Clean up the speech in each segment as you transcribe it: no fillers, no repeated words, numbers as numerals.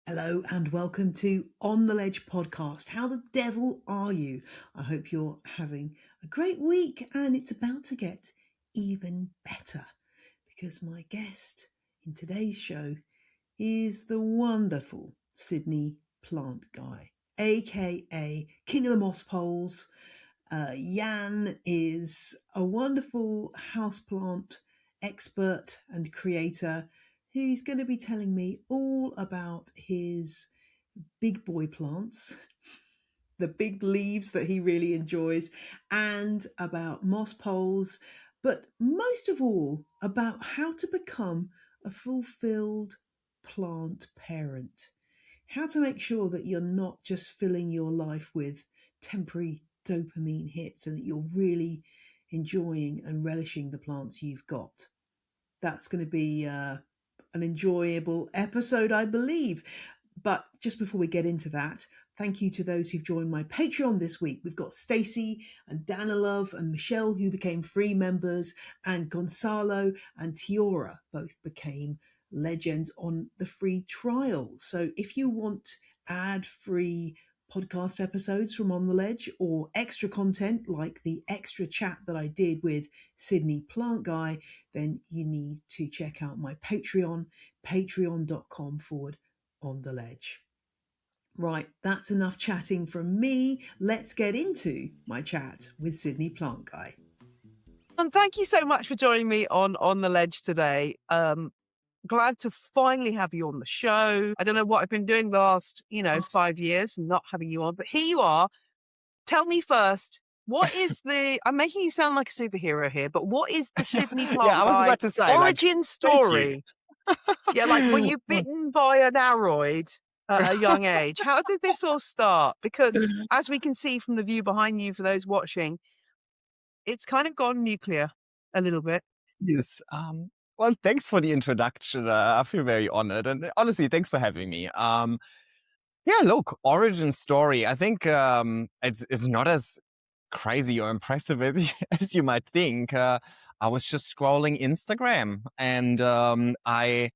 Hello and welcome to On the Ledge podcast. How the devil are you? I hope you're having a great week and it's about to get even better because my guest in today's show is the wonderful Sydney Plant Guy, aka King of the Moss Poles. Jan is a wonderful houseplant expert and creator who's going to be telling me all about his big boy plants, the big leaves that he really enjoys, and about moss poles, but most of all about how to become a fulfilled plant parent. How to make sure that you're not just filling your life with temporary dopamine hits and that you're really enjoying and relishing the plants you've got. That's going to be an enjoyable episode, I believe. But just before we get into that, thank you to those who've joined my Patreon this week. We've got Stacey and Danilov and Michelle, who became free members, and Gonzalo and Tiora both became legends on the free trial. So if you want ad-free podcast episodes from On the Ledge or extra content like the extra chat that I did with Sydney Plant Guy, then you need to check out my Patreon, patreon.com/On the Ledge. Right, that's enough chatting from me. Let's get into my chat with Sydney Plant Guy. And thank you so much for joining me on the Ledge today. Glad to finally have you on the show. I don't know what I've been doing the last, 5 years, not having you on, but here you are. Tell me first, what is I'm making you sound like a superhero here, but what is the Sydney Plant Yeah, I was about to say, origin story? Yeah, like were you bitten by an aroid at a young age? How did this all start? Because as we can see from the view behind you, for those watching, it's kind of gone nuclear a little bit. Yes. Well, thanks for the introduction. I feel very honored, and honestly, thanks for having me. Yeah, look, origin story. I think it's not as crazy or impressive as you might think. I was just scrolling Instagram, and I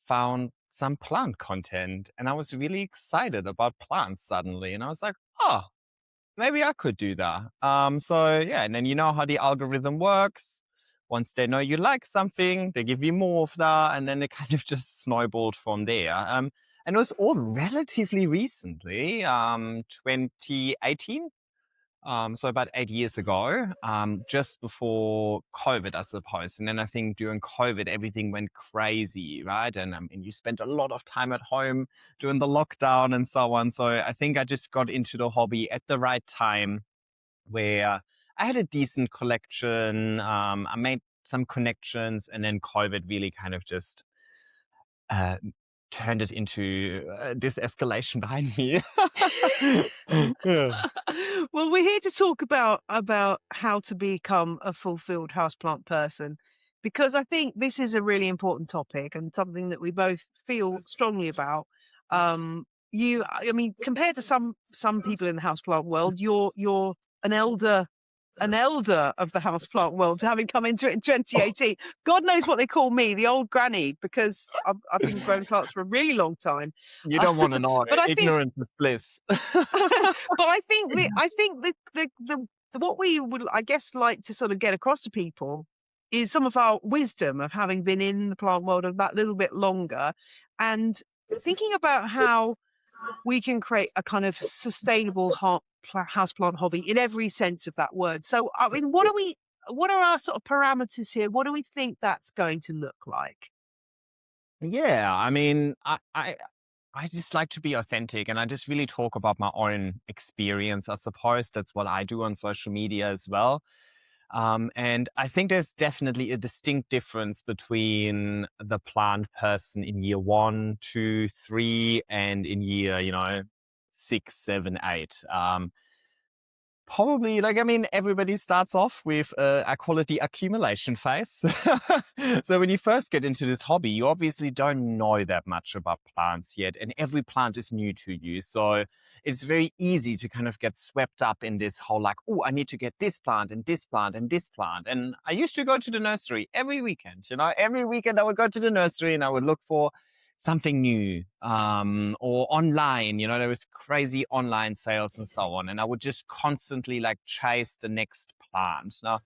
found some plant content, and I was really excited about plants suddenly, and I was like, oh, maybe I could do that. So yeah, and then you know how the algorithm works. Once they know you like something, they give you more of that, and then it kind of just snowballed from there. And it was all relatively recently, 2018. So about 8 years ago, just before COVID, I suppose. And then I think during COVID, everything went crazy, right? And you spent a lot of time at home during the lockdown and so on. So I think I just got into the hobby at the right time where I had a decent collection. I made some connections, and then COVID really kind of just turned it into this escalation behind me. Yeah. Well, we're here to talk about how to become a fulfilled houseplant person, because I think this is a really important topic and something that we both feel strongly about. I mean, compared to some people in the houseplant world, you're an elder of the houseplant world, having come into it in 2018. God knows what they call me, the old granny, because I've been growing plants for a really long time. You don't want to know. But I think, ignorance is bliss. but I think the what we would, I guess, like to sort of get across to people is some of our wisdom of having been in the plant world a that little bit longer, and thinking about how we can create a kind of sustainable houseplant hobby in every sense of that word. So, I mean, what are our sort of parameters here? What do we think that's going to look like? Yeah, I mean, I just like to be authentic, and I just really talk about my own experience. I suppose that's what I do on social media as well. And I think there's definitely a distinct difference between the plant person in year 1, 2, 3, and in year, 6, 7, 8. Probably, like, I mean, everybody starts off with, I call it the accumulation phase. So when you first get into this hobby, you obviously don't know that much about plants yet, and every plant is new to you. So it's very easy to kind of get swept up in this whole, like, oh, I need to get this plant and this plant and this plant. And I used to go to the nursery every weekend. Every weekend I would go to the nursery and I would look for something new, or online. There was crazy online sales and so on, and I would just constantly like chase the next plant. Now,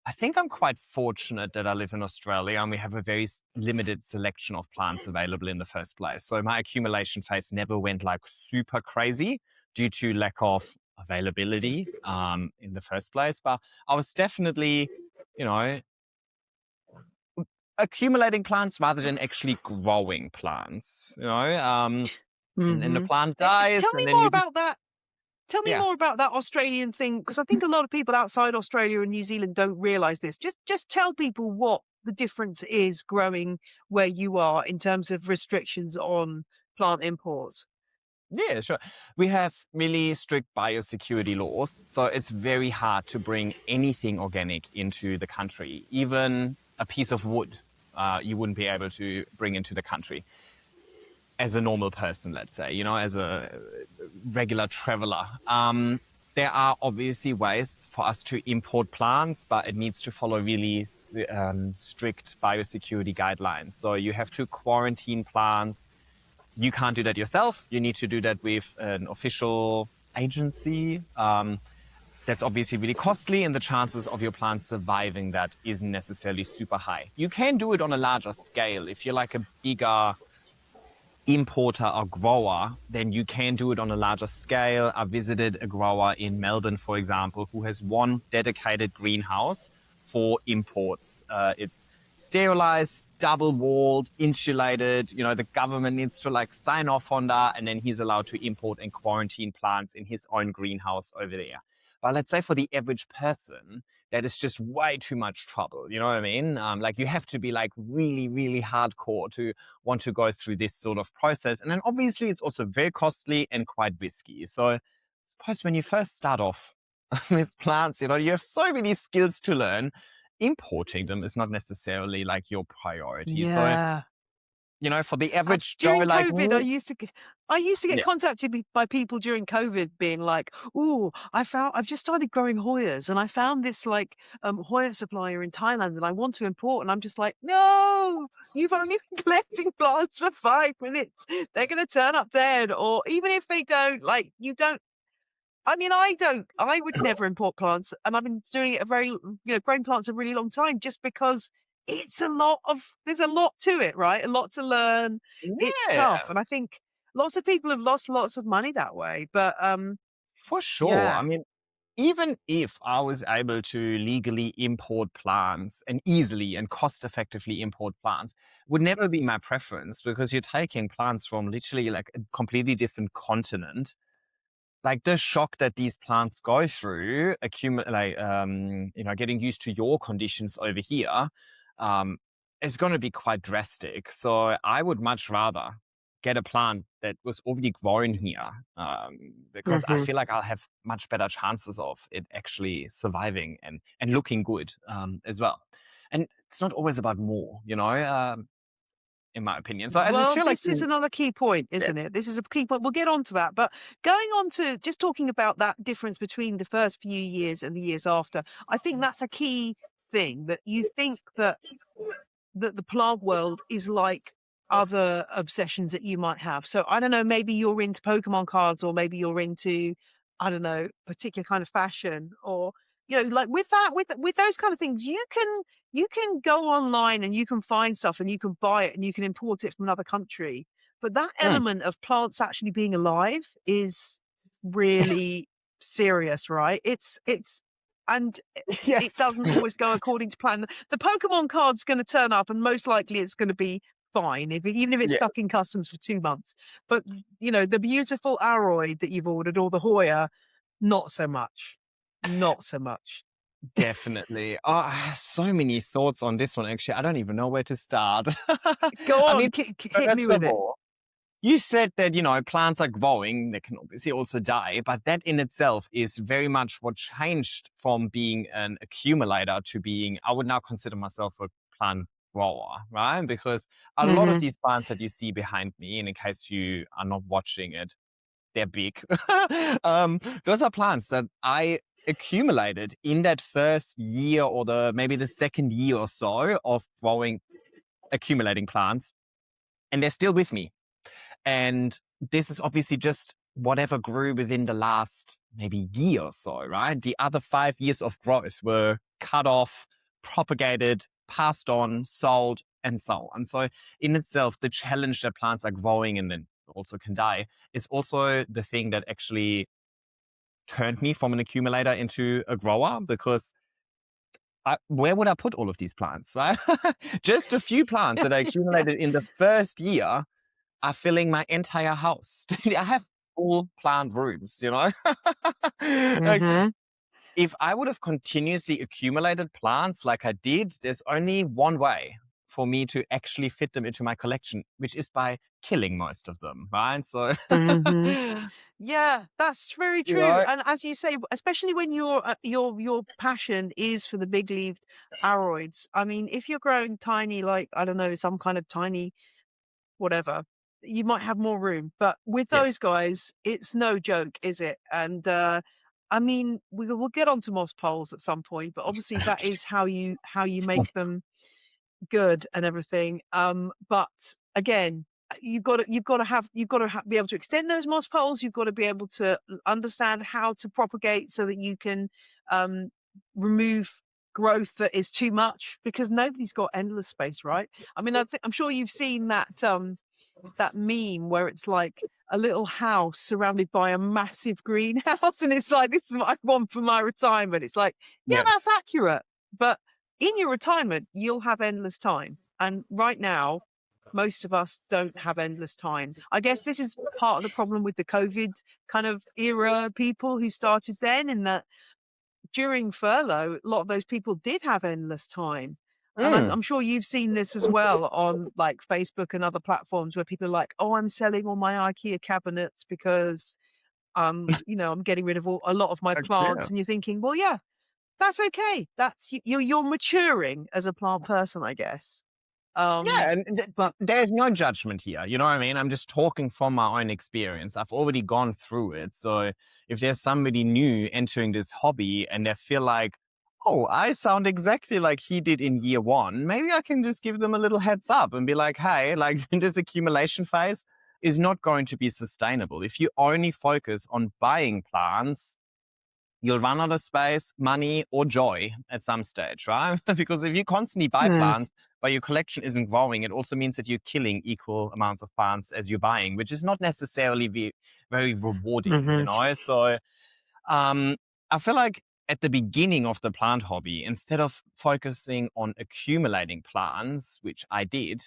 I think I'm quite fortunate that I live in Australia and we have a very limited selection of plants available in the first place. So my accumulation phase never went like super crazy due to lack of availability in the first place. But I was definitely, you know, accumulating plants rather than actually growing plants, and then the Mhm. plant dies, Tell and me then more you, about that. Tell me yeah. more about that Australian thing, because I think a lot of people outside Australia and New Zealand don't realise this. Just tell people what the difference is growing where you are in terms of restrictions on plant imports. Yeah, sure. We have really strict biosecurity laws, so it's very hard to bring anything organic into the country. Even a piece of wood, you wouldn't be able to bring into the country as a normal person, let's say, as a regular traveler. There are obviously ways for us to import plants, but it needs to follow really strict biosecurity guidelines. So you have to quarantine plants. You can't do that yourself. You need to do that with an official agency. That's obviously really costly, and the chances of your plants surviving that isn't necessarily super high. You can do it on a larger scale. If you're like a bigger importer or grower, then you can do it on a larger scale. I visited a grower in Melbourne, for example, who has one dedicated greenhouse for imports. It's sterilized, double walled, insulated. The government needs to like sign off on that, and then he's allowed to import and quarantine plants in his own greenhouse over there. But let's say for the average person, that is just way too much trouble. You know what I mean? Like you have to be like really, really hardcore to want to go through this sort of process. And then obviously it's also very costly and quite risky. So I suppose when you first start off with plants, you have so many skills to learn. Importing them is not necessarily like your priority. So, Yeah. for the average Joe During like COVID, me, I used to get yeah. contacted by people during COVID being like, "Oh, I've just started growing Hoyas and I found this like Hoya supplier in Thailand and I want to import." And I'm just like, "No, you've only been collecting plants for 5 minutes. They're going to turn up dead." Or even if they don't, like you don't. I mean, I would never import plants, and I've been doing it growing plants a really long time just because there's a lot to it, right? A lot to learn. It's tough. Yeah, And I think lots of people have lost lots of money that way. But, for sure. yeah. I mean, even if I was able to legally import plants and easily and cost effectively import plants, would never be my preference, because you're taking plants from literally like a completely different continent. Like the shock that these plants go through, getting used to your conditions over here, um, is going to be quite drastic. So I would much rather get a plant that was already grown here, because I Mhm. feel like I'll have much better chances of it actually surviving and looking good, as well. And it's not always about more, in my opinion. So I just Well, feel like, this is another key point, yeah. isn't it? This is a key point. We'll get on to that. But going on to just talking about that difference between the first few years and the years after, I think that's a key thing, that you think that the plant world is like other obsessions that you might have. So I don't know, maybe you're into Pokemon cards, or maybe you're into, I don't know, particular kind of fashion, or like with that, with those kind of things, you can go online and you can find stuff and you can buy it and you can import it from another country. But that Mm. element of plants actually being alive is really serious, right? It's and it Yes. doesn't always go according to plan. The Pokemon card's going to turn up, and most likely it's going to be fine, even if it's Yeah, stuck in customs for 2 months. But the beautiful Aroid that you've ordered, or the Hoya, not so much, not so much. definitely. Oh, I have so many thoughts on this one, actually. I don't even know where to start. Go I on, mean, hit first me of with it. all, you said that, plants are growing. They can obviously also die, but that in itself is very much what changed from being an accumulator to being, I would now consider myself a plant grower, right? Because a lot of Mm-hmm. these plants that you see behind me, and in case you are not watching it, they're big. Those are plants that I accumulated in that first year or maybe the second year or so of accumulating plants, and they're still with me. And this is obviously just whatever grew within the last maybe year or so, right? The other 5 years of growth were cut off, propagated, passed on, sold, and so on. So in itself, the challenge that plants are growing and then also can die is also the thing that actually turned me from an accumulator into a grower, because where would I put all of these plants, right? Just a few plants that I accumulated in the first year are filling my entire house. I have full plant rooms, Like, Mm-hmm. if I would have continuously accumulated plants like I did, there's only one way for me to actually fit them into my collection, which is by killing most of them, right? So, Mm-hmm. Yeah, that's very you true. know, And as you say, especially when your passion is for the big leaved aroids. I mean, if you're growing tiny, like I don't know, some kind of tiny whatever, you might have more room. But with yes. those guys, it's no joke, is it? And I mean, we'll get onto moss poles at some point, but obviously that is how you make them good and everything. But again, you've got to be able to extend those moss poles. You've got to be able to understand how to propagate so that you can um, remove growth that is too much, because nobody's got endless space, right? I mean, I'm sure you've seen that meme where it's like a little house surrounded by a massive greenhouse, and it's like, this is what I want for my retirement. It's like, yeah, that's Yes. accurate. But in your retirement, you'll have endless time. And right now, most of us don't have endless time. I guess this is part of the problem with the COVID kind of era people who started then, in that during furlough, a lot of those people did have endless time. And I'm, Mm, I'm sure you've seen this as well on like Facebook and other platforms where people are like, "Oh, I'm selling all my IKEA cabinets because, I'm getting rid of a lot of my yeah. plants." And you're thinking, well, yeah, that's okay. That's you're maturing as a plant person, I guess. Um, Yeah, and but there's no judgment here. You know what I mean? I'm just talking from my own experience. I've already gone through it. So if there's somebody new entering this hobby and they feel like, oh, I sound exactly like he did in year one, maybe I can just give them a little heads up and be like, hey, like this accumulation phase is not going to be sustainable. If you only focus on buying plants, you'll run out of space, money, or joy at some stage, right? Because if you constantly buy mm, plants, but your collection isn't growing, it also means that you're killing equal amounts of plants as you're buying, which is not necessarily very rewarding, mhm, So um, I feel like at the beginning of the plant hobby, instead of focusing on accumulating plants, which I did,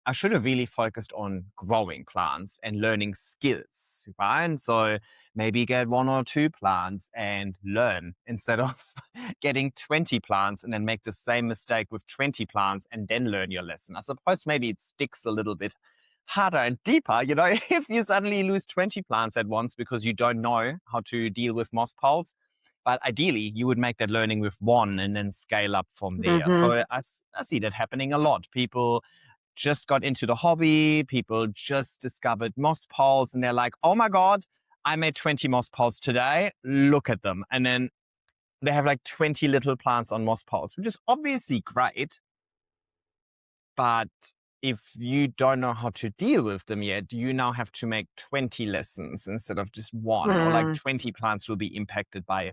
I should have really focused on growing plants and learning skills, right? So maybe get 1 or 2 plants and learn instead of getting 20 plants and then make the same mistake with 20 plants and then learn your lesson. I suppose maybe it sticks a little bit harder and deeper, if you suddenly lose 20 plants at once because you don't know how to deal with moss poles. But ideally, you would make that learning with one and then scale up from there. mhm, So I see that happening a lot. People just got into the hobby, people just discovered moss poles, and they're like, oh my God, I made 20 moss poles today. Look at them. And then they have like 20 little plants on moss poles, which is obviously great. But if you don't know how to deal with them yet, you now have to make 20 lessons instead of just one, or like mm, 20 plants will be impacted by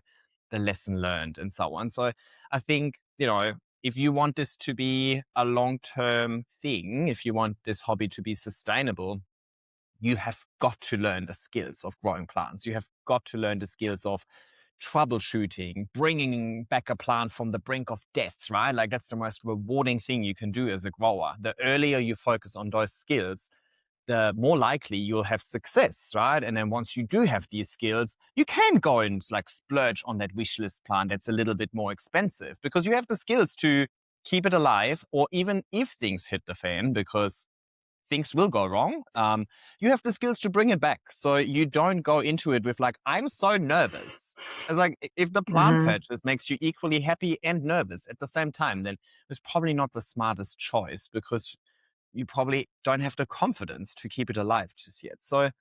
the lesson learned and so on. So I think, if you want this to be a long-term thing, if you want this hobby to be sustainable, you have got to learn the skills of growing plants. You have got to learn the skills of troubleshooting, bringing back a plant from the brink of death, right? Like that's the most rewarding thing you can do as a grower. The earlier you focus on those skills, the more likely you'll have success, right? And then once you do have these skills, you can go and like splurge on that wish list plant that's a little bit more expensive because you have the skills to keep it alive, or even if things hit the fan, because things will go wrong. You have the skills to bring it back. So you don't go into it with like, I'm so nervous. It's like, if the plant Mhm. purchase makes you equally happy and nervous at the same time, then it's probably not the smartest choice, because you probably don't have the confidence to keep it alive just yet. So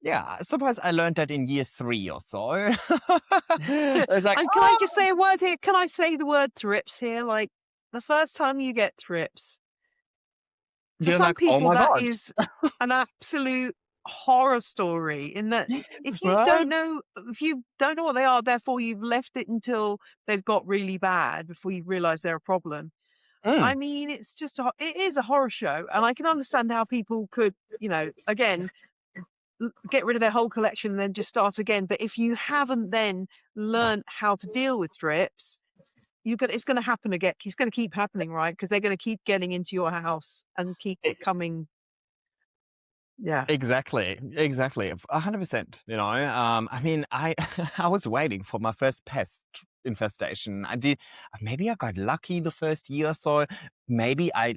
yeah, I suppose I learned that in year 3 or so. It's like, And can I just say a word here? Can I say the word thrips here? Like, the first time you get thrips, for you're some like, oh people my that God. is an absolute horror story, in that if you Right? don't know what they are, therefore you've left it until they've got really bad before you realize they're a problem. I Mm, mean, it is a horror show, and I can understand how people could, again, get rid of their whole collection and then just start again. But if you haven't then learned how to deal with thrips, it's going to happen again. It's going to keep happening, right? Because they're going to keep getting into your house and keep e- coming. Yeah. exactly. 100%. I mean, I I was waiting for my first pest infestation. Maybe I got lucky the first year or so. Maybe I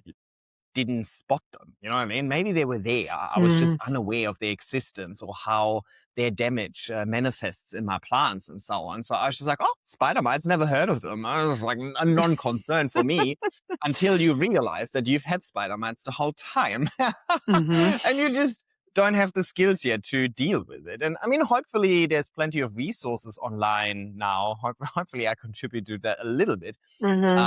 didn't spot them. You know what I mean? Maybe they were there. I was just Mm. unaware of their existence or how their damage manifests in my plants and so on. So I was just like, oh, spider mites, never heard of them. I was like a non-concern for me, until you realize that you've had spider mites the whole time. Hmm. And you just don't have the skills yet to deal with it. And I mean, hopefully there's plenty of resources online now. Hopefully I contribute to that a little bit, Hmm.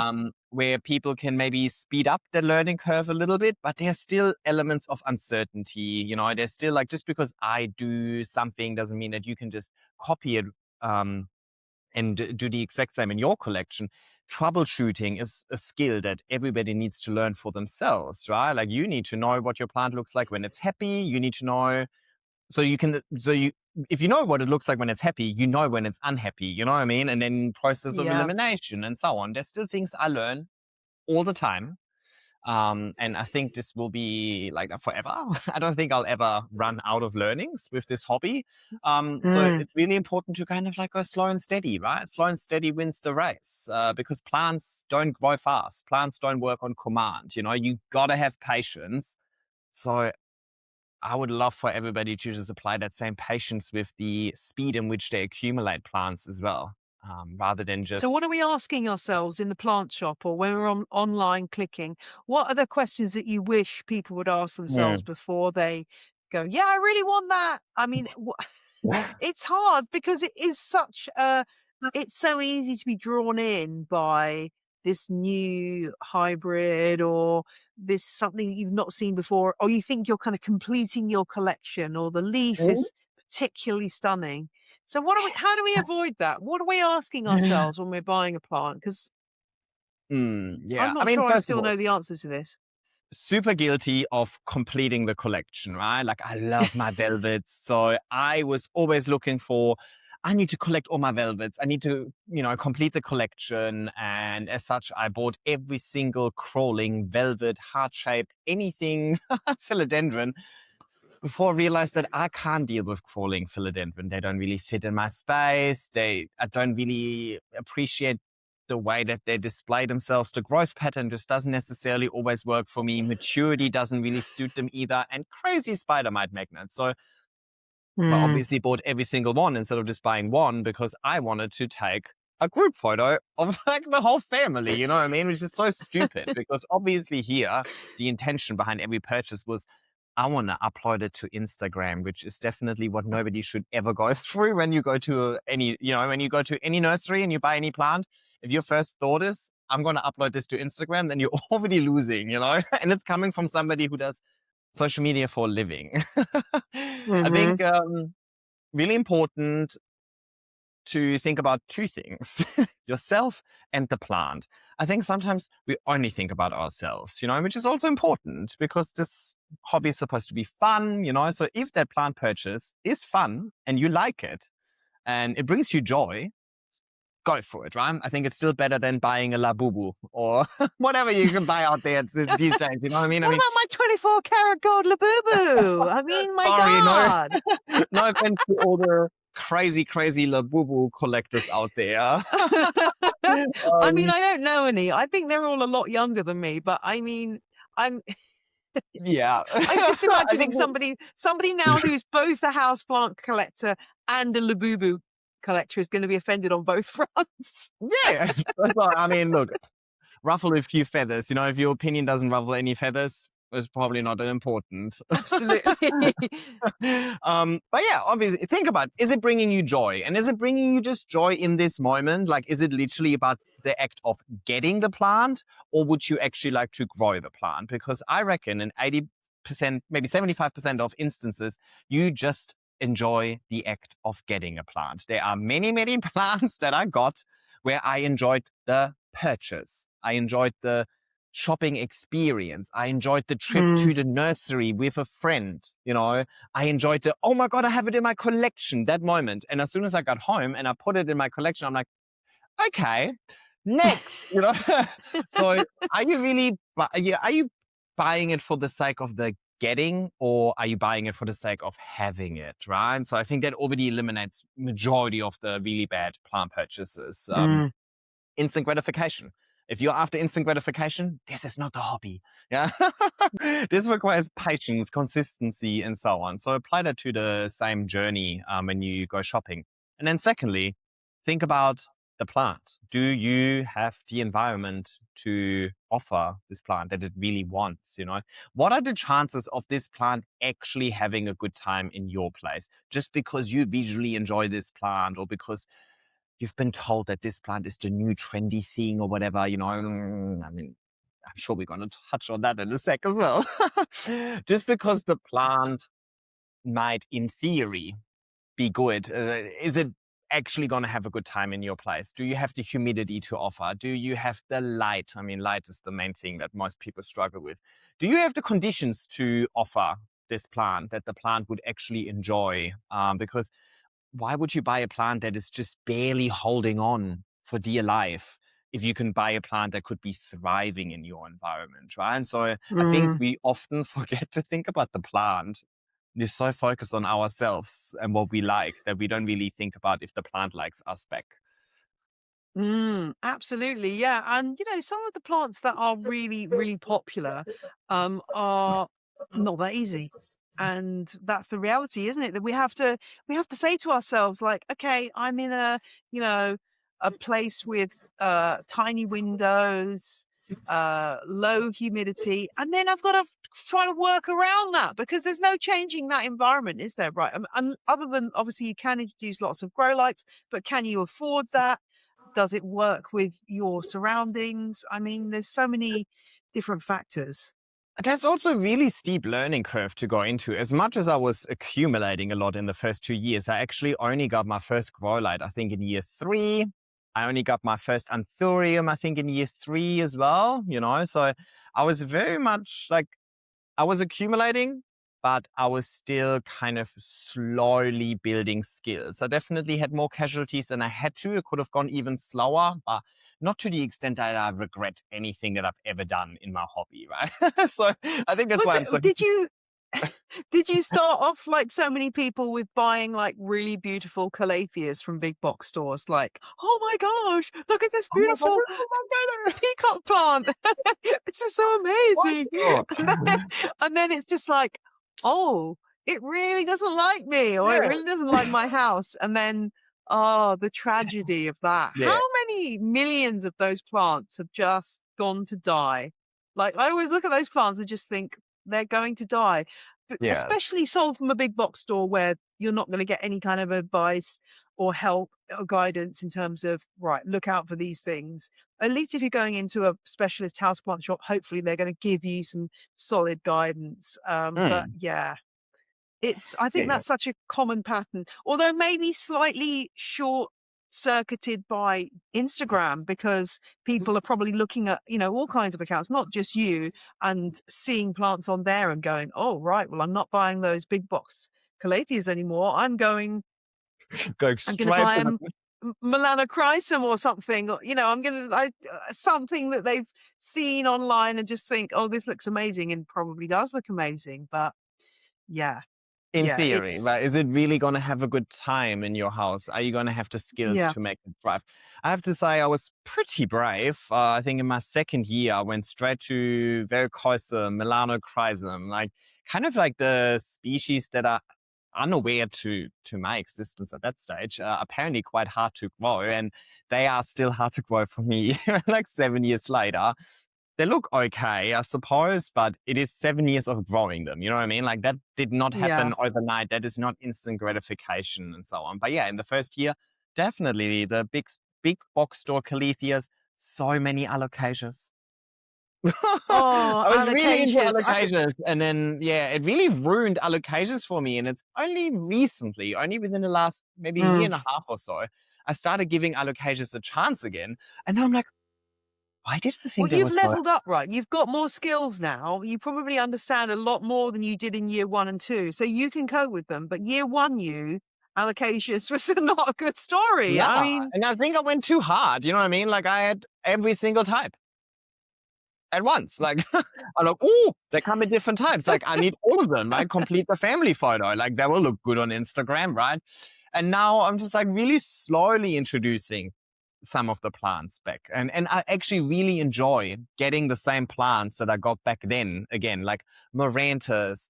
where people can maybe speed up the learning curve a little bit, but there's still elements of uncertainty. There's still like, just because I do something doesn't mean that you can just copy it, and do the exact same in your collection. Troubleshooting is a skill that everybody needs to learn for themselves, right? Like, you need to know what your plant looks like when it's happy. You need to know, if you know what it looks like when it's happy, you know when it's unhappy, you know what I mean? And then process of Yeah. elimination and so on. There's still things I learn all the time. And I think this will be like forever. I don't think I'll ever run out of learnings with this hobby. So Mm. it's really important to kind of like go slow and steady, right? Slow and steady wins the race, because plants don't grow fast. Plants don't work on command. You gotta have patience. So I would love for everybody to just apply that same patience with the speed in which they accumulate plants as well, rather than So what just, are we asking ourselves in the plant shop or when we're online clicking? What are the questions that you wish people would ask themselves mm, before they go, yeah, I really want that? I mean, it's hard because it's so easy to be drawn in by this new hybrid or this something that you've not seen before, or you think you're kind of completing your collection, or the leaf is particularly stunning. So how do we avoid that? What are we asking ourselves when we're buying a plant? Because I'm yeah. I not mean, sure I first of still all, know the answer to this. super guilty of completing the collection, right? Like, I love my velvets. So I was always looking for, I need to collect all my velvets. I need to, complete the collection. And as such, I bought every single crawling velvet, heart shape, anything philodendron, before I realized that I can't deal with crawling philodendron. They don't really fit in my space. I don't really appreciate the way that they display themselves. The growth pattern just doesn't necessarily always work for me. Maturity doesn't really suit them either. And crazy spider mite magnets. So I Mm. obviously bought every single one instead of just buying one, because I wanted to take a group photo of like the whole family, you know what I mean? Which is so stupid, because obviously here the intention behind every purchase was, I want to upload it to Instagram, which is definitely what nobody should ever go through when you go to any nursery and you buy any plant. If your first thought is, I'm going to upload this to Instagram, then you're already losing, and it's coming from somebody who does social media for a living. I Hmm. think really important to think about two things, yourself and the plant. I think sometimes we only think about ourselves, which is also important, because this hobby is supposed to be fun, So if that plant purchase is fun and you like it and it brings you joy, go for it, right? I think it's still better than buying a Labubu or whatever you can buy out there these days, you know what I mean? I What mean, about my 24 karat gold Labubu? I mean, my sorry, no, God. no offense to all the crazy, crazy Labubu collectors out there. I mean, um, I don't know any. I think they're all a lot younger than me, but I mean, I'm Yeah. I'm just I imagining think somebody now who's both a houseplant collector and a Labubu collector is going to be offended on both fronts. yeah. Well, I mean, look, ruffle a few feathers. You know, if your opinion doesn't ruffle any feathers, it's probably not that important. Absolutely. But yeah, obviously, think about, is it bringing you joy? And is it bringing you just joy in this moment? Like, is it literally about the act of getting the plant, or would you actually like to grow the plant? Because I reckon in 80%, maybe 75% of instances, you just enjoy the act of getting a plant. There are many, many plants that I got where I enjoyed the purchase. I enjoyed the shopping experience. I enjoyed the trip to the nursery with a friend. You know, I enjoyed the, oh my God, I have it in my collection, that moment. And as soon as I got home and I put it in my collection, I'm like, okay, next, you know. So are you really, are you buying it for the sake of the getting, or are you buying it for the sake of having it, right? So I think that already eliminates majority of the really bad plant purchases. Instant gratification. If you're after instant gratification, this is not the hobby. Yeah. This requires patience, consistency, and so on. So apply that to the same journey when you go shopping. And then secondly, think about the plant. Do you have the environment to offer this plant that it really wants? You know, what are the chances of this plant actually having a good time in your place? Just because you visually enjoy this plant, or because you've been told that this plant is the new trendy thing or whatever, you know. I mean, I'm sure we're going to touch on that in a sec as well. Just because the plant might, in theory, be good, is it actually going to have a good time in your place? Do you have the humidity to offer? Do you have the light? I mean, light is the main thing that most people struggle with. Do you have the conditions to offer this plant that the plant would actually enjoy? Because why would you buy a plant that is just barely holding on for dear life if you can buy a plant that could be thriving in your environment, right? And so I think we often forget to think about the plant. We're so focused on ourselves and what we like that we don't really think about if the plant likes us back. Absolutely, yeah. And some of the plants that are really, really popular are not that easy. And that's the reality, isn't it? That we have to say to ourselves, like, okay, I'm in you know, a place with tiny windows, low humidity, and then I've got to try to work around that because there's no changing that environment, is there? Right. And other than obviously you can introduce lots of grow lights, but can you afford that? Does it work with your surroundings? I mean, there's so many different factors. There's also a really steep learning curve to go into. As much as I was accumulating a lot in the first 2 years, I actually only got my first grow light, I think, in year 3. I only got my first anthurium, I think, in year 3 as well, you know? So I was very much like, I was accumulating, but I was still kind of slowly building skills. I definitely had more casualties than I had to. It could have gone even slower, but not to the extent that I regret anything that I've ever done in my hobby, right? So I think that's Was why I'm it? so. Did you start off like so many people with buying like really beautiful calatheas from big box stores? Like, oh my gosh, look at this Oh my God, beautiful oh my God. peacock plant! This is so amazing. Oh, And then it's just like, oh, it really doesn't like me, or it yeah, really doesn't like my house. And then, oh, the tragedy of that. How yeah. many millions of those plants have just gone to die? Like, I always look at those plants and just think they're going to die. But Yes. especially sold from a big box store where you're not going to get any kind of advice or help or guidance in terms of, right, look out for these things. At least if you're going into a specialist houseplant shop, hopefully they're going to give you some solid guidance. But Mm, yeah, I think yeah. that's such a common pattern, although maybe slightly short circuited by Instagram because people are probably looking at, all kinds of accounts, not just you, and seeing plants on there and going, oh, right, well, I'm not buying those big box calatheas anymore. Go I'm going to straight buy for the. a melanochrysum or something, or, I'm going to, something that they've seen online and just think, oh, this looks amazing, and probably does look amazing. But yeah. In Yeah, theory, it's but is it really going to have a good time in your house? Are you going to have the skills yeah, to make it thrive? I have to say, I was pretty brave. I think in my second year, I went straight to Verrucosa, Melanochrysum, like kind of like the species that are unaware to my existence at that stage. Apparently, quite hard to grow, and they are still hard to grow for me, like 7 years later. They look okay, I suppose, but it is 7 years of growing them. You know what I mean? Like that did not yeah. happen overnight. That is not instant gratification and so on. But yeah, in the first year, definitely the big box store Caletheas, so many alocasias. Oh, I was really into alocasias. alocasias, and then yeah, it really ruined alocasias for me. And it's only recently, only within the last maybe year Mm. and a half or so, I started giving alocasias a chance again. And now I'm like, why did I Well, think they were you've so leveled up, right? You've got more skills now. You probably understand a lot more than you did in year 1 and 2. So you can cope with them. But year 1, allocations was not a good story. nah? I mean, And I think I went too hard. You know what I mean? Like I had every single type at once. Like I'm like, oh, they come in different types. Like I need all of them, right? Complete the family photo. Like that will look good on Instagram, right? And now I'm just like really slowly introducing some of the plants back. And I actually really enjoy getting the same plants that I got back then again, like Marantas.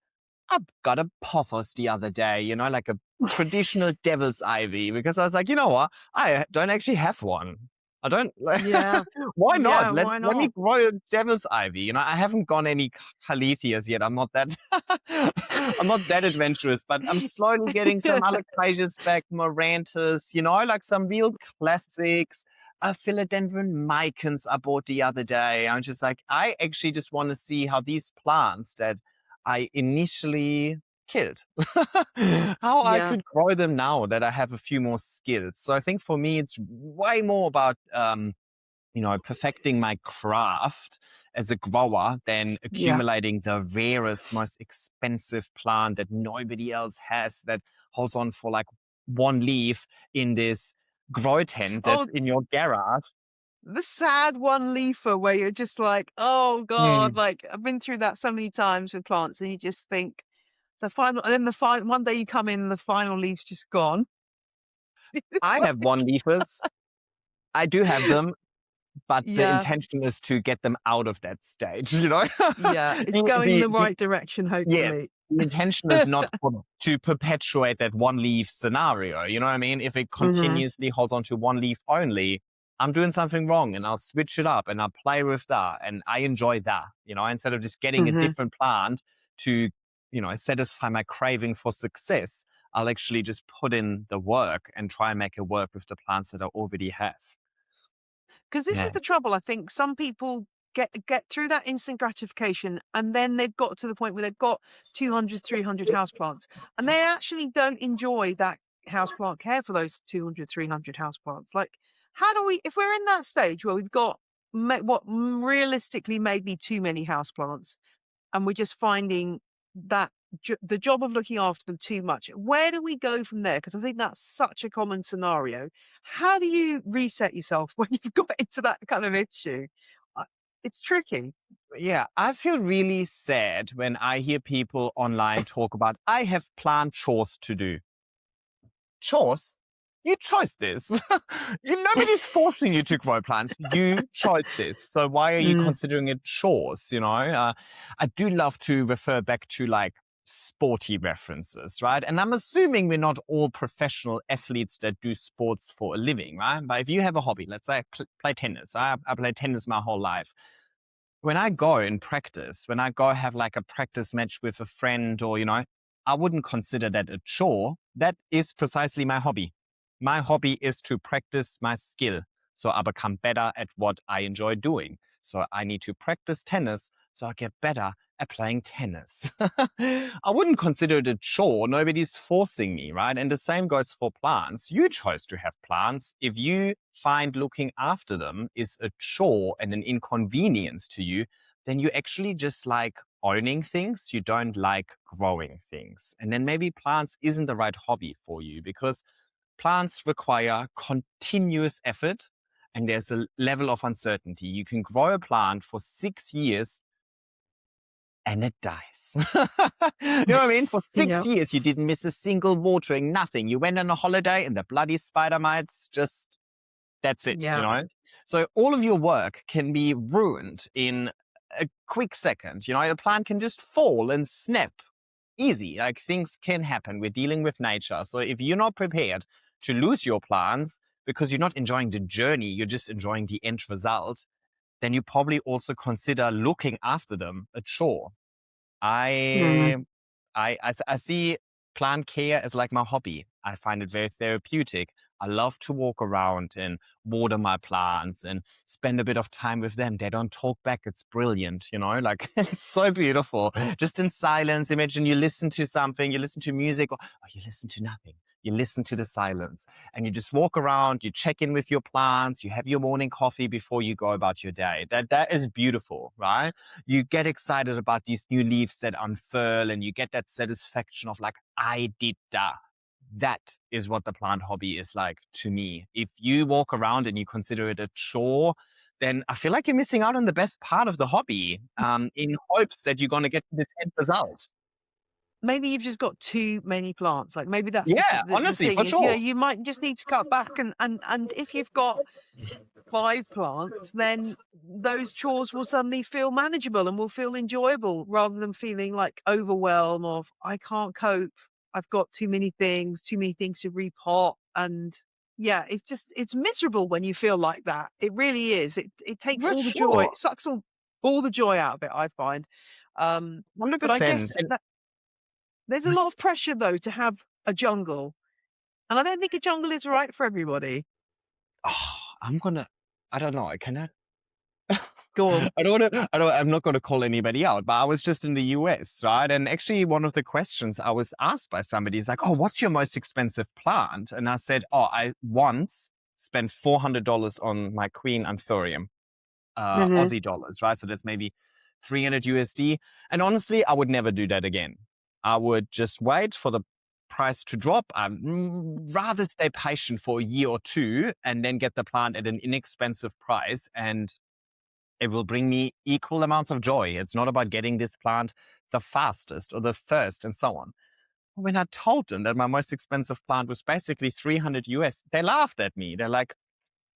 I got a pothos the other day, you know, like a traditional devil's ivy, because I was like, you know what? I don't actually have one. I don't like, yeah, why not? yeah, why Let me not? grow a devil's ivy. You know, I haven't gone any Caletheas yet. I'm not that I'm not that adventurous, but I'm slowly getting some alocasias back, Marantas, you know, like some real classics. A philodendron micans I bought the other day. I'm just like, I actually just want to see how these plants that I initially killed, how I Yeah. could grow them now that I have a few more skills. So I think for me, it's way more about perfecting my craft as a grower than Yeah. accumulating the rarest, most expensive plant that nobody else has that holds on for like one leaf in this grow tent that's Oh, in your garage. the sad one leafer where you're just like, oh God, Mm. like I've been through that so many times with plants and you just think the final, and then the final, one day you come in and the final leaf's just gone. It's I have like, one leafers. I do have them, but the yeah, intention is to get them out of that stage, you know? yeah, it's the, going in the, the the, right direction, yes, hopefully. the intention is not to perpetuate that one leaf scenario. You know what I mean? If it Hmm. continuously holds on to one leaf only, I'm doing something wrong and I'll switch it up and I'll play with that. And I enjoy that, you know, instead of just getting a Hmm. different plant to, satisfy my craving for success. I'll actually just put in the work and try and make it work with the plants that I already have. Because this is Yeah. the trouble. I think some people get through that instant gratification and then they've got to the point where they've got 200, 300 houseplants and they actually don't enjoy that houseplant care for those 200, 300 houseplants. Like, how do we, if we're in that stage where we've got realistically maybe too many houseplants and we're just finding that the job of looking after them too much. Where do we go from there? Because I think that's such a common scenario. How do you reset yourself when you've got into that kind of issue? Uh, It's tricky. Yeah, I feel really sad when I hear people online talk about, I have plant chores to do. Chores? You chose this. Nobody's forcing you to grow plants. You chose this. So why are you Mm, considering it chores? I do love to refer back to like sporty references, right? And I'm assuming we're not all professional athletes that do sports for a living, right? But if you have a hobby, let's say I play tennis. I played tennis my whole life. When I go and practice, when I go have like a practice match with a friend or, I wouldn't consider that a chore. That is precisely my hobby. My hobby is to practice my skill. So I become better at what I enjoy doing. So I need to practice tennis so I get better at playing tennis. I wouldn't consider it a chore. Nobody's forcing me, right? And the same goes for plants. You chose to have plants. If you find looking after them is a chore and an inconvenience to you, then you actually just like owning things. You don't like growing things. And then maybe plants isn't the right hobby for you because plants require continuous effort and there's a level of uncertainty. You can grow a plant for 6 years and it dies. You know what I mean? For 6 Yeah. years, you didn't miss a single watering, nothing. You went on a holiday and the bloody spider mites just, that's it, you Yeah. know? So all of your work can be ruined in a quick second. You know, a plant can just fall and snap. Easy. Like, things can happen. We're dealing with nature. So if you're not prepared to lose your plants because you're not enjoying the journey, you're just enjoying the end result, then you probably also consider looking after them a chore. Mm. I, I see plant care as like my hobby. I find it very therapeutic. I love to walk around and water my plants and spend a bit of time with them. They don't talk back. It's brilliant, you know, like it's so beautiful. Just in silence. Imagine you listen to something, you listen to music, or you listen to nothing. You listen to the silence and you just walk around, you check in with your plants, you have your morning coffee before you go about your day. That is beautiful, right? You get excited about these new leaves that unfurl and you get that satisfaction of like, I did that. That is what the plant hobby is like to me. If you walk around and you consider it a chore, then I feel like you're missing out on the best part of the hobby, in hopes that you're going to get this end result. Maybe you've just got too many plants. Like maybe that's Yeah, the honestly, thing for is, sure. you might just need to cut back and if you've got 5 plants, then those chores will suddenly feel manageable and will feel enjoyable rather than feeling like overwhelm of I can't cope. I've got too many things to repot. And yeah, it's miserable when you feel like that. It really is. It takes For all the joy, sure. it sucks all the joy out of it, I find. But I 100%. guess that there's a lot of pressure though to have a jungle. And I don't think a jungle is right for everybody. Oh, I don't know. I cannot. Go on. I'm not going to call anybody out, but I was just in the US, right? And actually, one of the questions I was asked by somebody is like, oh, what's your most expensive plant? And I said, oh, I once spent $400 on my Queen Anthurium, Mhm. Aussie dollars, right? So that's maybe 300 USD. And honestly, I would never do that again. I would just wait for the price to drop. I'd rather stay patient for a year or two and then get the plant at an inexpensive price, and it will bring me equal amounts of joy. It's not about getting this plant the fastest or the first and so on. When I told them that my most expensive plant was basically 300 US, they laughed at me. They're like,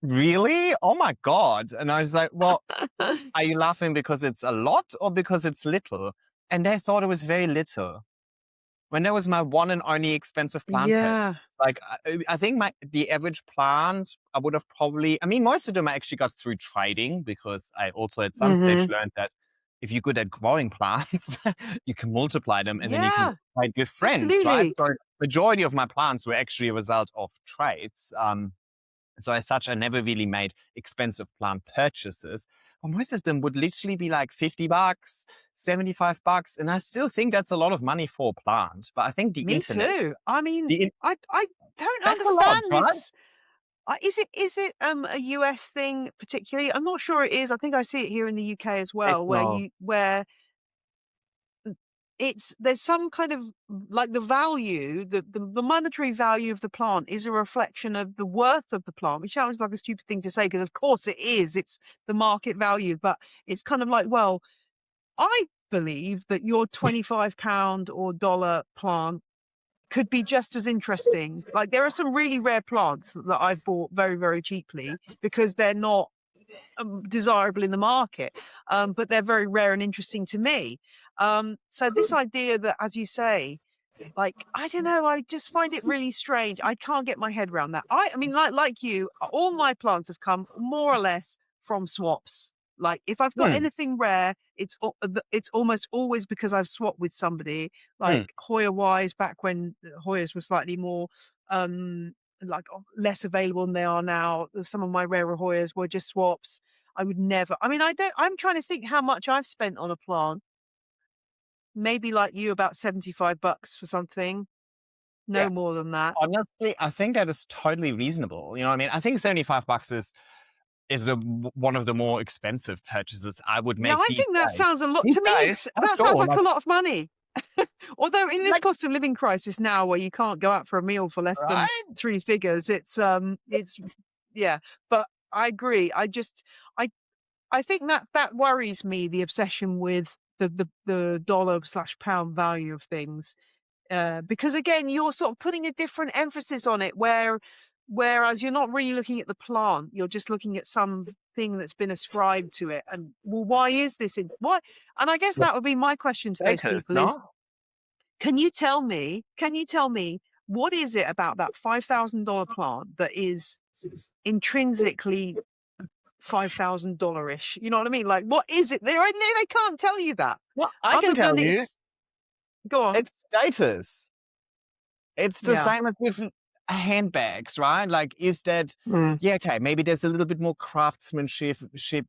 really? Oh my God. And I was like, well, are you laughing because it's a lot or because it's little? And they thought it was very little. When that was my one and only expensive plant purchase. Yeah. Like, I think the average plant, I would have probably, I mean, most of them I actually got through trading, because I also at some stage Mhm. learned that if you're good at growing plants, you can multiply them and then you can Yeah, trade with friends, right? absolutely. So majority of my plants were actually a result of trades. So as such, I never really made expensive plant purchases. But most of them would literally be like $50, $75. And I still think that's a lot of money for a plant. But I think the Me internet, too. I mean, the in- I don't that's a lot, understand right? this. Is it a US thing particularly? I'm not sure it is. I think I see it here in the UK as Heck well, no. where there's some kind of like the value, the monetary value of the plant is a reflection of the worth of the plant, which sounds like a stupid thing to say because of course it is. It's the market value, but it's kind of like, well, I believe that your £25 or dollar plant could be just as interesting. Like there are some really rare plants that I've bought very, very cheaply because they're not desirable in the market, but they're very rare and interesting to me. So this idea that, as you say, like, I don't know, I just find it really strange. I can't get my head around that. I mean, like you, all my plants have come more or less from swaps. Like, if I've got Hmm, anything rare, it's almost always because I've swapped with somebody. hmm. Like Hoya wise, back when Hoyas were slightly more less available than they are now. Some of my rarer Hoyas were just swaps. I would never. I mean, I don't. I'm trying to think how much I've spent on a plant. Maybe like you, about $75 for something. Yeah, No more than that. honestly, I think that is totally reasonable. You know what I mean? I think $75 is one of the more expensive purchases I would Yeah, make I these think that days. sounds a lot These to me. days, for That sounds sure. like a lot of money. Although in this Like, cost of living crisis now, where you can't go out for a meal for less than right? 3 figures, it's yeah. But I agree. I think that worries me, the obsession with the dollar/pound value of things. Because again, you're sort of putting a different emphasis on it, whereas you're not really looking at the plant, you're just looking at something that's been ascribed to it. And well, why is this why? And I guess that would be my question to those Status, people is, no? can you tell me what is it about that $5,000 plant that is intrinsically $5,000-ish? You know what I mean? Like, what is it? They can't tell you that. Well, I Other can tell than you, go on. it's status. It's the Yeah. same as with handbags, right? Like, is that, yeah, okay, maybe there's a little bit more craftsmanship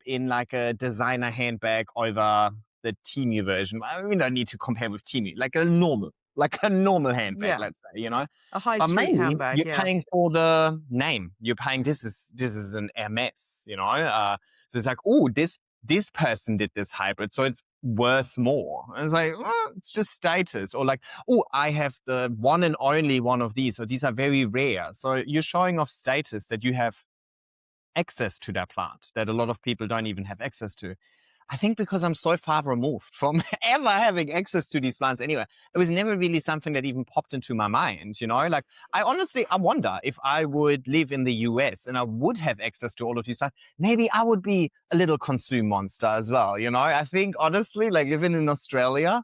in like a designer handbag over the Temu version. We don't need to compare with Temu, like a normal handbag, Yeah. let's say, you know? A high But street mainly handbag, you're yeah. paying for the name. You're paying, this is an Hermes, you know? So it's like, oh, this person did this hybrid, so it's worth more. And it's like, well, it's just status. Or like, oh, I have the one and only one of these, so these are very rare. So you're showing off status that you have access to that plant that a lot of people don't even have access to. I think because I'm so far removed from ever having access to these plants anyway, it was never really something that even popped into my mind, you know? Like, I wonder if I would live in the US and I would have access to all of these plants, maybe I would be a little consume monster as well, you know? I think, honestly, like, living in Australia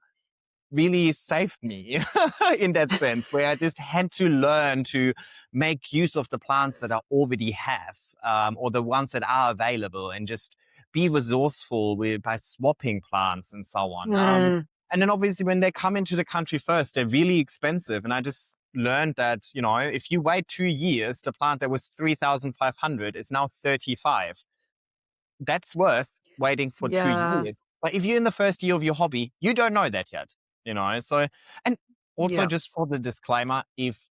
really saved me in that sense, where I just had to learn to make use of the plants that I already have, or the ones that are available, and just be resourceful by swapping plants and so on. And then obviously when they come into the country first, they're really expensive. And I just learned that, you know, if you wait 2 years, the plant that was 3,500 is now 35. That's worth waiting for 2 Yeah. years. But if you're in the first year of your hobby, you don't know that yet, you know? So, and also Yeah. just for the disclaimer, if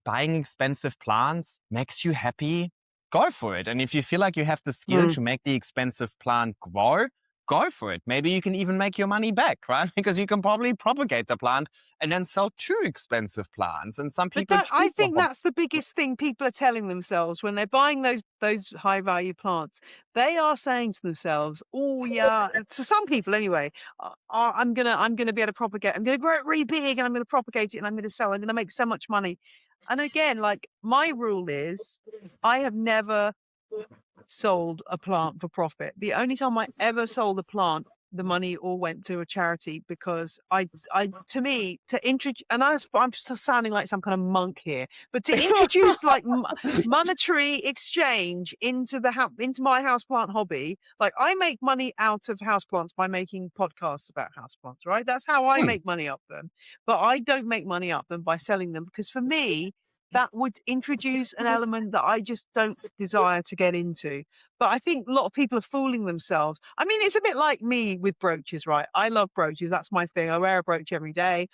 buying expensive plants makes you happy, go for it. And if you feel like you have the skill to make the expensive plant grow, go for it. Maybe you can even make your money back, right? Because you can probably propagate the plant and then sell 2 expensive plants. And some But people I choose the think that's the biggest thing people are telling themselves when they're buying those high value plants. They are saying to themselves, "Oh yeah," to some people anyway. I'm gonna be able to propagate. I'm gonna grow it really big, and I'm gonna propagate it, and I'm gonna sell. I'm gonna make so much money. And again, like, my rule is, I have never sold a plant for profit. The only time I ever sold a plant, the money all went to a charity, because to me, to introduce, and I'm sounding like some kind of monk here, but to introduce like monetary exchange into into my houseplant hobby, like, I make money out of houseplants by making podcasts about houseplants, right? That's how I make money off them. But I don't make money off them by selling them, because for me, that would introduce an element that I just don't desire to get into. But I think a lot of people are fooling themselves. I mean, it's a bit like me with brooches, right? I love brooches. That's my thing. I wear a brooch every day.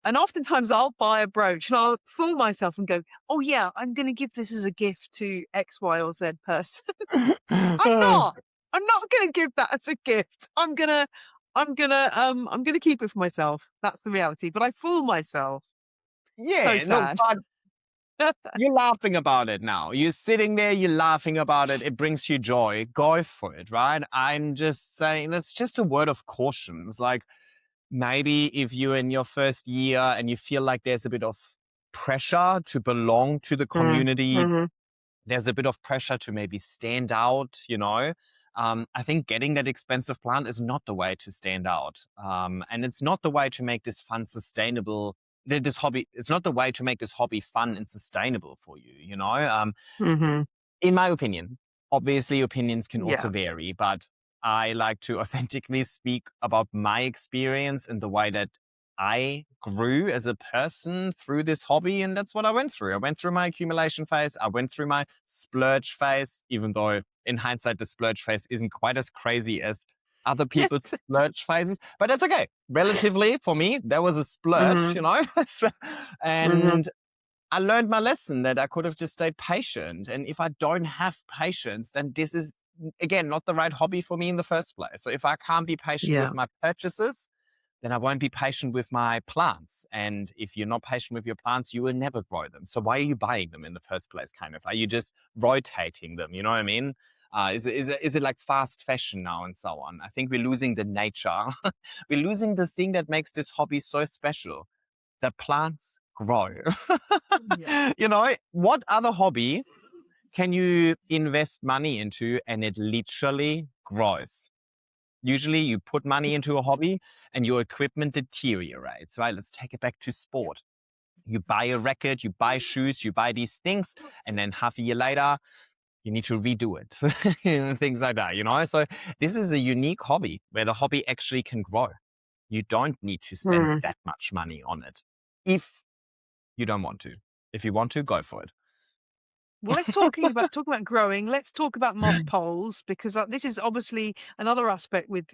And oftentimes I'll buy a brooch and I'll fool myself and go, oh yeah, I'm going to give this as a gift to X, Y, or Z person. I'm not going to give that as a gift. I'm going to keep it for myself. That's the reality. But I fool myself. So Yeah, no, sad. but you're laughing about it now. You're sitting there, you're laughing about it. It brings you joy. Go for it, right? I'm just saying, that's just a word of caution. It's like, maybe if you're in your first year and you feel like there's a bit of pressure to belong to the community, there's a bit of pressure to maybe stand out, you know. I think getting that expensive plant is not the way to stand out. And it's not the way to make this fun sustainable. This hobby, it's not the way to make this hobby fun and sustainable for you, you know. In my opinion, obviously opinions can also Yeah. vary, but I like to authentically speak about my experience and the way that I grew as a person through this hobby, and that's what I went through. I went through my accumulation phase. I went through my splurge phase, even though in hindsight, the splurge phase isn't quite as crazy as other people's splurge phases, but that's okay. Relatively, for me, there was a splurge, you know, and I learned my lesson that I could have just stayed patient. And if I don't have patience, then this is, again, not the right hobby for me in the first place. So if I can't be patient Yeah. with my purchases, then I won't be patient with my plants. And if you're not patient with your plants, you will never grow them. So why are you buying them in the first place, kind of? Are you just rotating them? You know what I mean? Is it like fast fashion now and so on? I think we're losing the nature. We're losing the thing that makes this hobby so special. The plants grow. Yeah. What other hobby can you invest money into and it literally grows? Usually you put money into a hobby and your equipment deteriorates, right? Let's take it back to sport. You buy a racket, you buy shoes, you buy these things, and then half a year later, you need to redo it and things like that. So this is a unique hobby where the hobby actually can grow. You don't need to spend that much money on it if you don't want to. If you want to, go for it. Well, let's talking about growing. Let's talk about moss poles, because this is obviously another aspect with